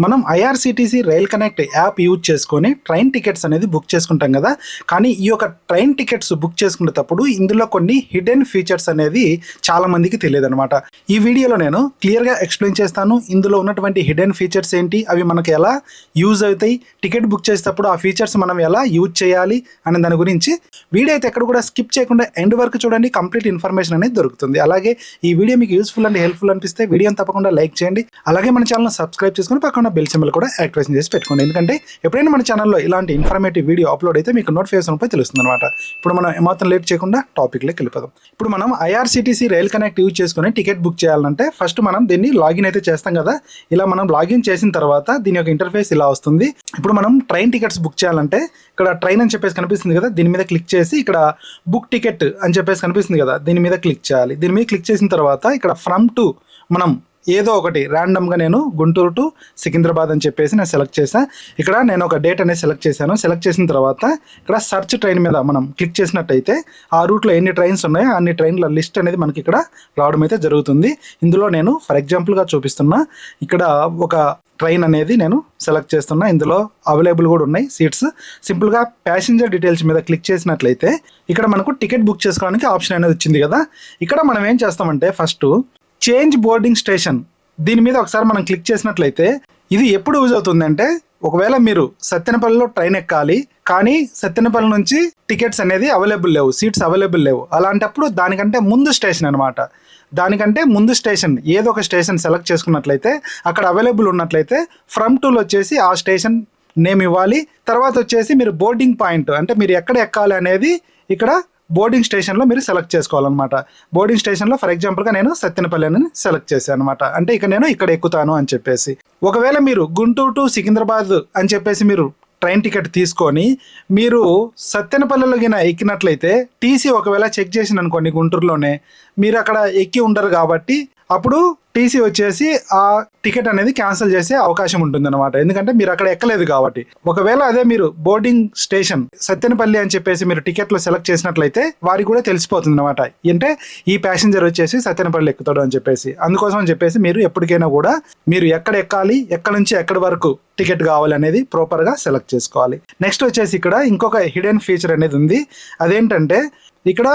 మనం IRCTC rail connect app use చేసుకొని train tickets అనేది బుక్ చేసుకుంటాం కదా. కానీ ఈ యొక్క ట్రైన్ టికెట్స్ బుక్ చేసుకునేటప్పుడు ఇందులో కొన్ని హిడెన్ ఫీచర్స్ అనేది చాలా మందికి తెలియదు అనమాట. ఈ వీడియోలో నేను క్లియర్గా ఎక్స్ప్లెయిన్ చేస్తాను. ఇందులో ఉన్నటువంటి హిడెన్ ఫీచర్స్ ఏంటి, అవి మనకు ఎలా యూజ్ అవుతాయి, టికెట్ బుక్ చేసేటప్పుడు ఆ ఫీచర్స్ మనం ఎలా యూజ్ చేయాలి అనే దాని గురించి వీడియో అయితే ఎక్కడ కూడా స్కిప్ చేయకుండా ఎండ్ వరకు చూడండి. కంప్లీట్ ఇన్ఫర్మేషన్ అనేది దొరుకుతుంది. అలాగే ఈ వీడియో మీకు యూస్ఫుల్ అండ్ హెల్ప్ఫుల్ అనిపిస్తే వీడియోని తప్పకుండా లైక్ చేయండి. అలాగే మన ఛానల్ సబ్స్క్రైబ్ చేసుకుని పక్కన బెల్ సింబల్ కూడా యాక్టివేషన్ చేసి పెట్టుకోండి. ఎందుకంటే ఎప్పుడైనా మన ఛానల్లో ఇలాంటి ఇన్ఫర్మేటివ్ వీడియో అప్లోడ్ అయితే మీకు నోటిఫికేషన్ పై తెలుస్తుంది అనమాట. ఇప్పుడు మనం ఏమాత్రం లేట్ చేయకుండా టాపిక్లోకి వెళ్ళిపోదాం. ఇప్పుడు మనం ఐఆర్సిటీసీ రైల్ కనెక్ట్ యూజ్ చేసుకుని టికెట్ బుక్ చేయాలంటే ఫస్ట్ మనం దీన్ని లాగిన్ అయితే చేస్తాం కదా. ఇలా మనం లాగిన్ చేసిన తర్వాత దీని యొక్క ఇంటర్ఫేస్ ఇలా వస్తుంది. ఇప్పుడు మనం ట్రైన్ టికెట్స్ బుక్ చేయాలంటే ఇక్కడ ట్రైన్ అని చెప్పేసి కనిపిస్తుంది కదా, దీని మీద క్లిక్ చేసి ఇక్కడ బుక్ టికెట్ అని చెప్పేసి కనిపిస్తుంది కదా, దీని మీద క్లిక్ చేయాలి. దీని మీద క్లిక్ చేసిన తర్వాత ఇక్కడ ఫ్రమ్ టు మనం ఏదో ఒకటి ర్యాండమ్గా నేను గుంటూరు టు సికింద్రాబాద్ అని చెప్పేసి నేను సెలెక్ట్ చేశాను. ఇక్కడ నేను ఒక డేట్ అనేది సెలెక్ట్ చేశాను. సెలెక్ట్ చేసిన తర్వాత ఇక్కడ సర్చ్ ట్రైన్ మీద మనం క్లిక్ చేసినట్టయితే ఆ రూట్లో ఎన్ని ట్రైన్స్ ఉన్నాయో అన్ని ట్రైన్ల లిస్ట్ అనేది మనకి ఇక్కడ రావడం అయితే జరుగుతుంది. ఇందులో నేను ఫర్ ఎగ్జాంపుల్గా చూపిస్తున్నా, ఇక్కడ ఒక ట్రైన్ అనేది నేను సెలెక్ట్ చేస్తున్నా. ఇందులో అవైలబుల్ కూడా ఉన్నాయి సీట్స్. సింపుల్గా ప్యాసింజర్ డీటెయిల్స్ మీద క్లిక్ చేసినట్లయితే ఇక్కడ మనకు టికెట్ బుక్ చేసుకోవడానికి ఆప్షన్ అనేది వచ్చింది కదా. ఇక్కడ మనం ఏం చేస్తామంటే ఫస్ట్ చేంజ్ బోర్డింగ్ స్టేషన్ దీని మీద ఒకసారి మనం క్లిక్ చేసినట్లయితే ఇది ఎప్పుడు యూజ్ అవుతుందంటే, ఒకవేళ మీరు సత్తెనపల్లిలో ట్రైన్ ఎక్కాలి కానీ సత్తెనపల్లి నుంచి టికెట్స్ అనేది అవైలబుల్ లేవు, సీట్స్ అవైలబుల్ లేవు, అలాంటప్పుడు దానికంటే ముందు స్టేషన్ అనమాట. దానికంటే ముందు స్టేషన్ ఏదో ఒక స్టేషన్ సెలెక్ట్ చేసుకున్నట్లయితే అక్కడ అవైలబుల్ ఉన్నట్లయితే ఫ్రమ్ టూలో వచ్చేసి ఆ స్టేషన్ నేమ్ ఇవ్వాలి. తర్వాత వచ్చేసి మీరు బోర్డింగ్ పాయింట్ అంటే మీరు ఎక్కడ ఎక్కాలి అనేది ఇక్కడ బోర్డింగ్ స్టేషన్లో మీరు సెలెక్ట్ చేసుకోవాలన్నమాట. బోర్డింగ్ స్టేషన్లో ఫర్ ఎగ్జాంపుల్గా నేను సత్తెనపల్లి అని సెలెక్ట్ చేశాను అనమాట. అంటే ఇక నేను ఇక్కడ ఎక్కుతాను అని చెప్పేసి. ఒకవేళ మీరు గుంటూరు టు సికింద్రాబాద్ అని చెప్పేసి మీరు ట్రైన్ టికెట్ తీసుకొని మీరు సత్తెనపల్లిలో గిన ఎక్కినట్లయితే టీసీ ఒకవేళ చెక్ చేసిన అనుకోండి గుంటూరులోనే, మీరు అక్కడ ఎక్కి ఉండరు కాబట్టి అప్పుడు టీసీ వచ్చేసి ఆ టికెట్ అనేది క్యాన్సిల్ చేసే అవకాశం ఉంటుంది అనమాట. ఎందుకంటే మీరు అక్కడ ఎక్కలేదు కాబట్టి. ఒకవేళ అదే మీరు బోర్డింగ్ స్టేషన్ సత్తెనపల్లి అని చెప్పేసి మీరు టికెట్లో సెలెక్ట్ చేసినట్లయితే వారికి కూడా తెలిసిపోతుంది అనమాట, అంటే ఈ ప్యాసింజర్ వచ్చేసి సత్తెనపల్లి ఎక్కుతాడు అని చెప్పేసి. అందుకోసం అని చెప్పేసి మీరు ఎప్పటికైనా కూడా మీరు ఎక్కడ ఎక్కాలి, ఎక్కడి నుంచి ఎక్కడి వరకు టికెట్ కావాలి అనేది ప్రాపర్గా సెలెక్ట్ చేసుకోవాలి. నెక్స్ట్ వచ్చేసి ఇక్కడ ఇంకొక హిడెన్ ఫీచర్ అనేది ఉంది. అదేంటంటే ఇక్కడ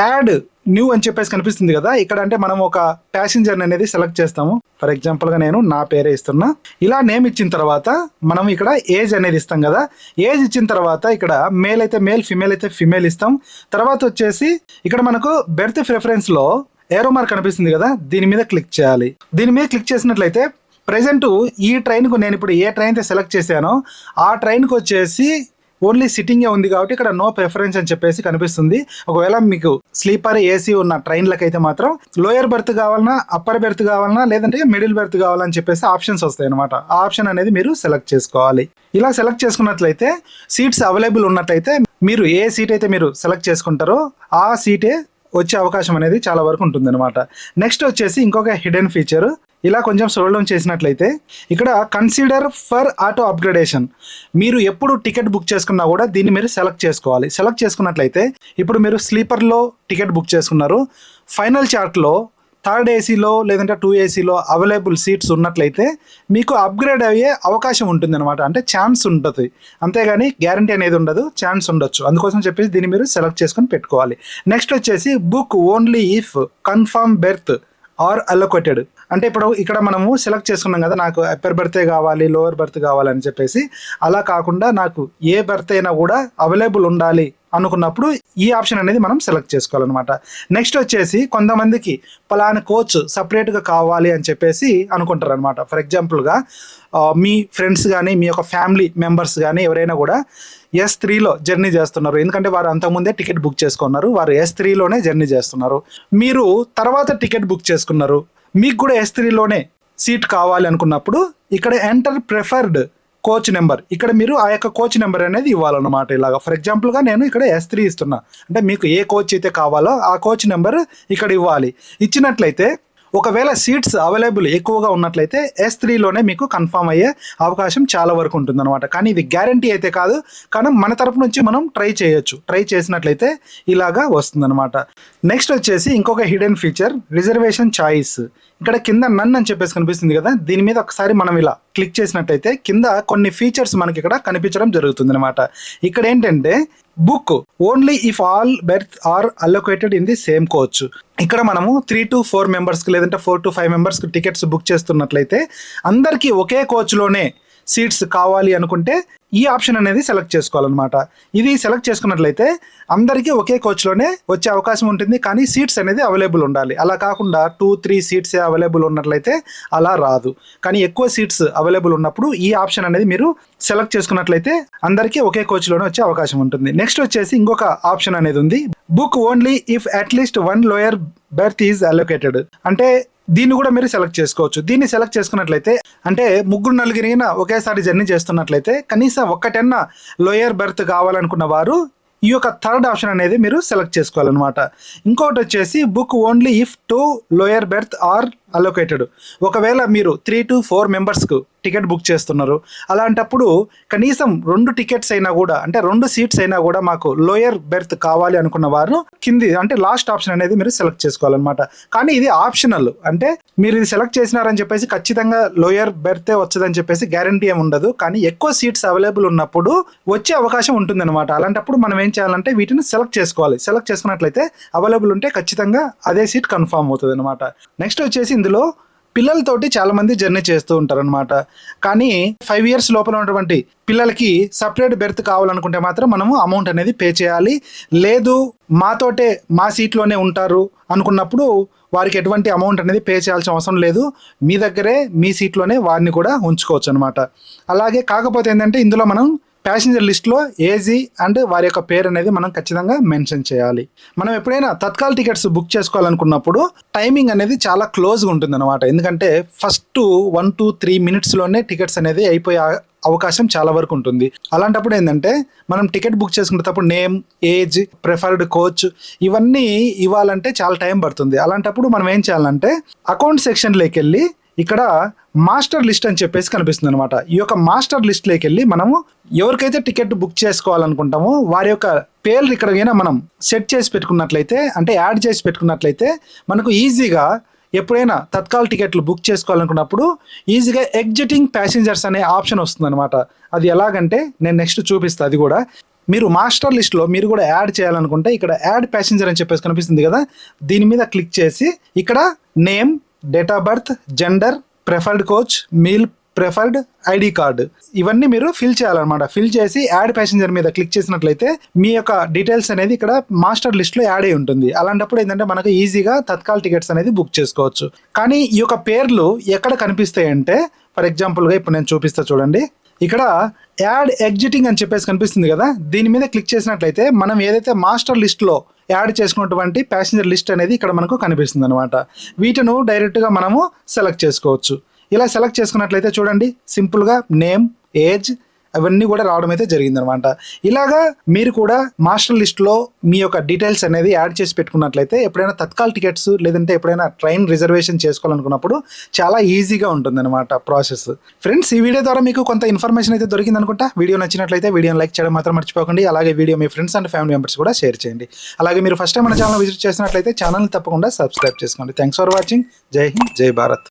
యాడ్ న్యూ అని చెప్పేసి కనిపిస్తుంది కదా. ఇక్కడ అంటే మనం ఒక ప్యాసింజర్ అనేది సెలెక్ట్ చేస్తాము. ఫర్ ఎగ్జాంపుల్గా నేను నా పేరే ఇస్తున్నా. ఇలా నేమ్ ఇచ్చిన తర్వాత మనం ఇక్కడ ఏజ్ అనేది ఇస్తాం కదా. ఏజ్ ఇచ్చిన తర్వాత ఇక్కడ మేల్ అయితే మేల్, ఫిమేల్ అయితే ఫిమేల్ ఇస్తాం. తర్వాత వచ్చేసి ఇక్కడ మనకు బెర్త్ ప్రిఫరెన్స్లో ఏరో మార్క్ కనిపిస్తుంది కదా, దీని మీద క్లిక్ చేయాలి. దీని మీద క్లిక్ చేసినట్లయితే ప్రజెంట్ ఈ ట్రైన్కు నేను ఇప్పుడు ఏ ట్రైన్ అయితే సెలెక్ట్ చేశానో ఆ ట్రైన్కి వచ్చేసి ఓన్లీ సిట్టింగే ఉంది కాబట్టి ఇక్కడ నో ప్రిఫరెన్స్ అని చెప్పేసి కనిపిస్తుంది. ఒకవేళ మీకు స్లీపర్ ఏసీ ఉన్న ట్రైన్లకైతే మాత్రం లోయర్ బెర్త్ కావాలన్నా, అప్పర్ బెర్త్ కావాలన్నా, లేదంటే మిడిల్ బెర్త్ కావాలని చెప్పేసి ఆప్షన్స్ వస్తాయి అనమాట. ఆ ఆప్షన్ అనేది మీరు సెలెక్ట్ చేసుకోవాలి. ఇలా సెలెక్ట్ చేసుకున్నట్లయితే సీట్స్ అవైలబుల్ ఉన్నట్లయితే మీరు ఏ సీట్ అయితే మీరు సెలెక్ట్ చేసుకుంటారో ఆ సీటే వచ్చే అవకాశం అనేది చాలా వరకు ఉంటుంది అనమాట. నెక్స్ట్ వచ్చేసి ఇంకొక హిడెన్ ఫీచర్, ఇలా కొంచెం స్క్రోల్ డౌన్ చేసినట్లయితే ఇక్కడ కన్సిడర్ ఫర్ ఆటో అప్గ్రేడేషన్. మీరు ఎప్పుడు టికెట్ బుక్ చేసుకున్నా కూడా దీన్ని మీరు సెలెక్ట్ చేసుకోవాలి. సెలెక్ట్ చేసుకున్నట్లయితే ఇప్పుడు మీరు స్లీపర్లో టికెట్ బుక్ చేసుకున్నారు, ఫైనల్ చార్ట్లో థర్డ్ ఏసీలో లేదంటే 2 ఏసీలో అవైలబుల్ సీట్స్ ఉన్నట్లయితే మీకు అప్గ్రేడ్ అయ్యే అవకాశం ఉంటుంది అనమాట. అంటే ఛాన్స్ ఉంటుంది, అంతేగాని గ్యారంటీ అనేది ఉండదు, ఛాన్స్ ఉండొచ్చు. అందుకోసం చెప్పేసి దీన్ని మీరు సెలెక్ట్ చేసుకొని పెట్టుకోవాలి. నెక్స్ట్ వచ్చేసి book only if confirm berth are allocated. అంటే ఇప్పుడు ఇక్కడ మనము సెలెక్ట్ చేసుకున్నాం కదా, నాకు అప్పర్ బెర్తే కావాలి, లోవర్ బెర్త్ కావాలని చెప్పేసి. అలా కాకుండా నాకు ఏ బెర్త్ అయినా కూడా అవైలబుల్ ఉండాలి అనుకున్నప్పుడు ఈ ఆప్షన్ అనేది మనం సెలెక్ట్ చేసుకోవాలన్నమాట. నెక్స్ట్ వచ్చేసి కొంతమందికి పలానా కోచ్ సపరేట్గా కావాలి అని చెప్పేసి అనుకుంటారు అనమాట. ఫర్ ఎగ్జాంపుల్గా మీ ఫ్రెండ్స్ కానీ మీ యొక్క ఫ్యామిలీ మెంబర్స్ కానీ ఎవరైనా కూడా S3లో జర్నీ చేస్తున్నారు. ఎందుకంటే వారు అంతకుముందే టికెట్ బుక్ చేసుకున్నారు, వారు S3లోనే జర్నీ చేస్తున్నారు. మీరు తర్వాత టికెట్ బుక్ చేసుకున్నారు, మీకు కూడా S3లోనే సీట్ కావాలి అనుకున్నప్పుడు ఇక్కడ ఎంటర్ ప్రిఫర్డ్ కోచ్ నెంబర్, ఇక్కడ మీరు ఆ యొక్క కోచ్ నెంబర్ అనేది ఇవ్వాలన్నమాట. ఇలాగా ఫర్ ఎగ్జాంపుల్గా నేను ఇక్కడ S3 ఇస్తున్నా, అంటే మీకు ఏ కోచ్ అయితే కావాలో ఆ కోచ్ నెంబర్ ఇక్కడ ఇవ్వాలి. ఇచ్చినట్లయితే ఒకవేళ సీట్స్ అవైలబుల్ ఎక్కువగా ఉన్నట్లయితే S3లోనే మీకు కన్ఫర్మ్ అయ్యే అవకాశం చాలా వరకు ఉంటుందన్నమాట. కానీ ఇది గ్యారంటీ అయితే కాదు, కానీ మన తరపు నుంచి మనం ట్రై చేయొచ్చు. ట్రై చేసినట్లయితే ఇలాగా వస్తుందన్నమాట. నెక్స్ట్ వచ్చేసి ఇంకొక హిడెన్ ఫీచర్ రిజర్వేషన్ చాయిస్. ఇక్కడ కింద నన్ అని చెప్పేసి కనిపిస్తుంది కదా, దీని మీద ఒకసారి మనం ఇలా క్లిక్ చేసినట్లయితే కింద కొన్ని ఫీచర్స్ మనకి ఇక్కడ కనిపించడం జరుగుతుంది అనమాట. ఇక్కడ ఏంటంటే book only if all berth are allocated in the same coach. ఇక్కడ మనము 3 to 4 మెంబర్స్కి లేదంటే 4 to 5 మెంబర్స్కి టికెట్స్ బుక్ చేస్తున్నట్లయితే అందరికీ ఒకే కోచ్లోనే సీట్స్ కావాలి అనుకుంటే ఈ ఆప్షన్ అనేది సెలెక్ట్ చేసుకోవాలన్నమాట. ఇది సెలెక్ట్ చేసుకున్నట్లయితే అందరికీ ఒకే కోచ్లోనే వచ్చే అవకాశం ఉంటుంది, కానీ సీట్స్ అనేది అవైలబుల్ ఉండాలి. అలా కాకుండా 2-3 సీట్స్ అవైలబుల్ ఉన్నట్లయితే అలా రాదు. కానీ ఎక్కువ సీట్స్ అవైలబుల్ ఉన్నప్పుడు ఈ ఆప్షన్ అనేది మీరు సెలెక్ట్ చేసుకున్నట్లయితే అందరికీ ఒకే కోచ్లోనే వచ్చే అవకాశం ఉంటుంది. నెక్స్ట్ వచ్చేసి ఇంకొక ఆప్షన్ అనేది ఉంది, book only if at least 1 lower berth is allocated. అంటే దీన్ని కూడా మీరు సెలెక్ట్ చేసుకోవచ్చు. దీన్ని సెలెక్ట్ చేసుకున్నట్లయితే అంటే 3-4 ఒకేసారి జర్నీ చేస్తున్నట్లయితే కనీసం ఒక్కటన్నా లోయర్ బెర్త్ కావాలనుకున్న వారు ఈ యొక్క థర్డ్ ఆప్షన్ అనేది మీరు సెలెక్ట్ చేసుకోవాలన్నమాట. ఇంకొకటి వచ్చేసి book only if 2 lower berth are allocated. ఒకవేళ మీరు 3 to 4 మెంబర్స్కు టికెట్ బుక్ చేస్తున్నారు, అలాంటప్పుడు కనీసం 2 టికెట్స్ అయినా కూడా అంటే 2 సీట్స్ అయినా కూడా మాకు లోయర్ బెర్త్ కావాలి అనుకున్న వారు కింది అంటే లాస్ట్ ఆప్షన్ అనేది మీరు సెలెక్ట్ చేసుకోవాలన్నమాట. కానీ ఇది ఆప్షనల్, అంటే మీరు ఇది సెలెక్ట్ చేసినారని చెప్పేసి ఖచ్చితంగా లోయర్ బెర్తే వచ్చదని చెప్పేసి గ్యారంటీ ఏమి ఉండదు. కానీ ఎక్కువ సీట్స్ అవైలబుల్ ఉన్నప్పుడు వచ్చే అవకాశం ఉంటుందన్నమాట. అలాంటప్పుడు మనం ఏం చేయాలంటే వీటిని సెలెక్ట్ చేసుకోవాలి. సెలెక్ట్ చేసుకున్నట్లయితే అవైలబుల్ ఉంటే ఖచ్చితంగా అదే సీట్ కన్ఫర్మ్ అవుతుంది అనమాట. నెక్స్ట్ వచ్చేసి ఇందులో పిల్లలతోటి చాలా మంది జర్నీ చేస్తూ ఉంటారనమాట. కానీ 5 years లోపల ఉన్నటువంటి పిల్లలకి సపరేట్ బెర్త్ కావాలనుకుంటే మాత్రం మనము అమౌంట్ అనేది పే చేయాలి. లేదు మాతోటే మా సీట్లోనే ఉంటారు అనుకున్నప్పుడు వారికి ఎటువంటి అమౌంట్ అనేది పే చేయాల్సిన అవసరం లేదు. మీ దగ్గరే మీ సీట్లోనే వారిని కూడా ఉంచుకోవచ్చు అనమాట. అలాగే కాకపోతే ఏంటంటే ఇందులో మనం ప్యాసింజర్ లిస్ట్లో ఏజీ అండ్ వారి యొక్క పేరు అనేది మనం ఖచ్చితంగా మెన్షన్ చేయాలి. మనం ఎప్పుడైనా తత్కాల్ టికెట్స్ బుక్ చేసుకోవాలనుకున్నప్పుడు టైమింగ్ అనేది చాలా క్లోజ్గా ఉంటుంది అనమాట. ఎందుకంటే ఫస్ట్ 1 to 3 minutesలోనే టికెట్స్ అనేది అయిపోయే అవకాశం చాలా వరకు ఉంటుంది. అలాంటప్పుడు ఏంటంటే మనం టికెట్ బుక్ చేసుకునేటప్పుడు నేమ్, ఏజ్, ప్రిఫర్డ్ కోచ్ ఇవన్నీ ఇవ్వాలంటే చాలా టైం పడుతుంది. అలాంటప్పుడు మనం ఏం చేయాలంటే అకౌంట్ సెక్షన్లోకి వెళ్ళి ఇక్కడ మాస్టర్ లిస్ట్ అని చెప్పేసి కనిపిస్తుంది అనమాట. ఈ యొక్క మాస్టర్ లిస్ట్లోకి వెళ్ళి మనము ఎవరికైతే టికెట్ బుక్ చేసుకోవాలనుకుంటామో వారి యొక్క పేర్లు ఇక్కడ మనం సెట్ చేసి పెట్టుకున్నట్లయితే అంటే యాడ్ చేసి పెట్టుకున్నట్లయితే మనకు ఈజీగా ఎప్పుడైనా తత్కాల్ టికెట్లు బుక్ చేసుకోవాలనుకున్నప్పుడు ఈజీగా ఎగ్జిటింగ్ ప్యాసింజర్స్ అనే ఆప్షన్ వస్తుంది అనమాట. అది ఎలాగంటే నేను నెక్స్ట్ చూపిస్తాను. అది కూడా మీరు మాస్టర్ లిస్ట్లో మీరు కూడా యాడ్ చేయాలనుకుంటే ఇక్కడ యాడ్ ప్యాసింజర్ అని చెప్పేసి కనిపిస్తుంది కదా, దీని మీద క్లిక్ చేసి ఇక్కడ name, date of birth, gender, preferred coach, meal, preferred ID card ఇవన్నీ మీరు ఫిల్ చేయాలన్నమాట. ఫిల్ చేసి యాడ్ ప్యాసింజర్ మీద క్లిక్ చేసినట్లయితే మీ యొక్క డీటెయిల్స్ అనేది ఇక్కడ మాస్టర్ లిస్ట్లో యాడ్ అయి ఉంటుంది. అలాంటప్పుడు ఏంటంటే మనకు ఈజీగా తత్కాల్ టికెట్స్ అనేది బుక్ చేసుకోవచ్చు. కానీ ఈ యొక్క పేర్లు ఎక్కడ కనిపిస్తాయి అంటే ఫర్ ఎగ్జాంపుల్గా ఇప్పుడు నేను చూపిస్తా చూడండి. ఇక్కడ యాడ్ ఎగ్జిటింగ్ అని చెప్పేసి కనిపిస్తుంది కదా, దీని మీద క్లిక్ చేసినట్లయితే మనం ఏదైతే మాస్టర్ లిస్ట్లో యాడ్ చేసుకున్నటువంటి ప్యాసింజర్ లిస్ట్ అనేది ఇక్కడ మనకు కనిపిస్తుంది అనమాట. వీటిను డైరెక్ట్గా మనము సెలెక్ట్ చేసుకోవచ్చు. ఇలా సెలెక్ట్ చేసుకున్నట్లయితే చూడండి సింపుల్గా నేమ్, ఏజ్ అవన్నీ కూడా రావడం అయితే జరిగిందనమాట. ఇలాగా మీరు కూడా మాస్టర్ లిస్ట్లో మీ యొక్క డీటెయిల్స్ అనేది యాడ్ చేసి పెట్టుకున్నట్లయితే ఎప్పుడైనా తత్కాల్ టికెట్స్ లేదంటే ఎప్పుడైనా ట్రైన్ రిజర్వేషన్ చేసుకోవాలనుకున్నప్పుడు చాలా ఈజీగా ఉంటుందన్నమాట ప్రాసెస్. ఫ్రెండ్స్, ఈ వీడియో ద్వారా మీకు కొంత ఇన్ఫర్మేషన్ అయితే దొరికింది అనుకుంటా. వీడియో నచ్చినట్లయితే వీడియోని లైక్ చేయడం మాత్రం మర్చిపోకండి. అలాగే video me friends and family members కూడా షేర్ చేయండి. అలాగే మీరు ఫస్ట్ టైం మన ఛానల్ విజిట్ చేసినట్లయితే ఛానల్ని తప్పకుండా సబ్స్క్రైబ్ చేసుకోండి. Thanks for watching. జై హింద్, జై భారత్.